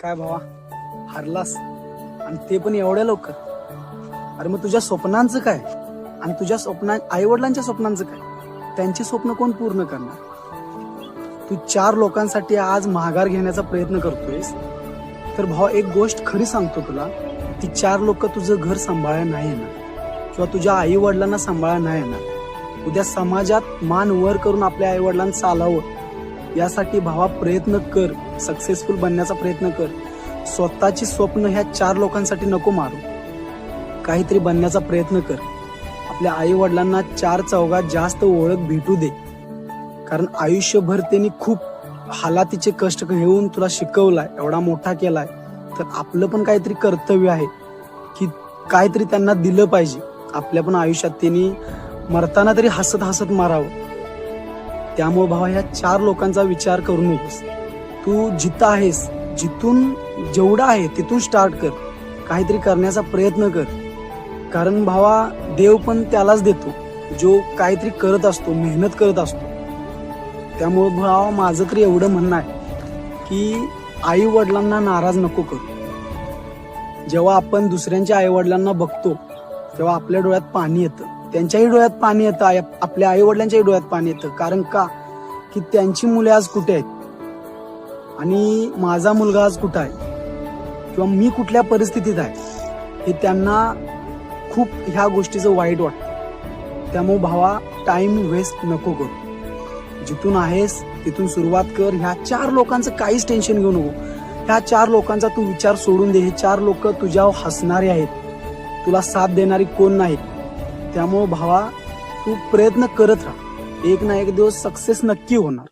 काय भावा, हारलास आणि ते पण एवढ्या लवकर? अरे मग तुझ्या स्वप्नांचं काय? आणि तुझ्या आई वडिलांच्या स्वप्नांचं काय? त्यांची स्वप्न कोण पूर्ण करणार? तू 4 लोकांसाठी आज माघार घेण्याचा प्रयत्न करतोयस, तर भावा एक गोष्ट खरी सांगतो तुला, ती 4 लोक तुझं घर सांभाळायला नाही येणार किंवा तुझ्या आई वडिलांना सांभाळायला नाही येणार. उद्या समाजात मान वर करून आपल्या आई वडिलांना चालावं यासाठी भावा प्रयत्न कर, सक्सेसफुल बनण्याचा प्रयत्न कर. स्वतःची स्वप्न ह्या 4 लोकांसाठी नको मारू, काहीतरी बनण्याचा प्रयत्न कर. आपल्या आई वडिलांना 4 चौघात जास्त ओळख भेटू दे, कारण आयुष्यभर त्यांनी खूप हालातीचे कष्ट घेऊन तुला शिकवलाय, एवढा मोठा केलाय, तर आपलं पण काहीतरी कर्तव्य आहे की काहीतरी त्यांना दिलं पाहिजे. आपल्या पण आयुष्यात त्यांनी मरताना तरी हसत हसत मारावं. त्यामुळे भावा ह्या 4 लोकांचा विचार करू नकोस. तू जिथं आहेस, जिथून जेवढं आहे तिथून स्टार्ट कर, काहीतरी करण्याचा प्रयत्न कर. कारण भावा देव पण त्यालाच देतो जो काहीतरी करत असतो, मेहनत करत असतो. त्यामुळे भावा माझं तरी एवढं म्हणणं आहे की आई वडिलांना नाराज नको करू. जेव्हा आपण दुसऱ्यांच्या आई वडिलांना बघतो तेव्हा आपल्या डोळ्यात पाणी येतं, त्यांच्याही डोळ्यात पाणी येतं, आपल्या आई वडिलांच्याही डोळ्यात पाणी येतं. कारण का की त्यांची मुले आज कुठे आहेत आणि माझा मुलगा आज कुठं आहे किंवा मी कुठल्या परिस्थितीत आहे हे त्यांना खूप ह्या गोष्टीचं वाईट वाटतं. त्यामुळे भावा टाइम वेस्ट नको करू. जिथून आहेस तिथून सुरुवात कर. ह्या 4 लोकांचं काहीच टेन्शन घेऊ नको. ह्या 4 लोकांचा तू विचार सोडून दे. हे 4 लोक तुझ्यावर हसणारे आहेत, तुला साथ देणारी कोण नाहीत. त्यामुळे भावा तू प्रयत्न करत राहा, एक ना एक दिवस सक्सेस नक्की होणार.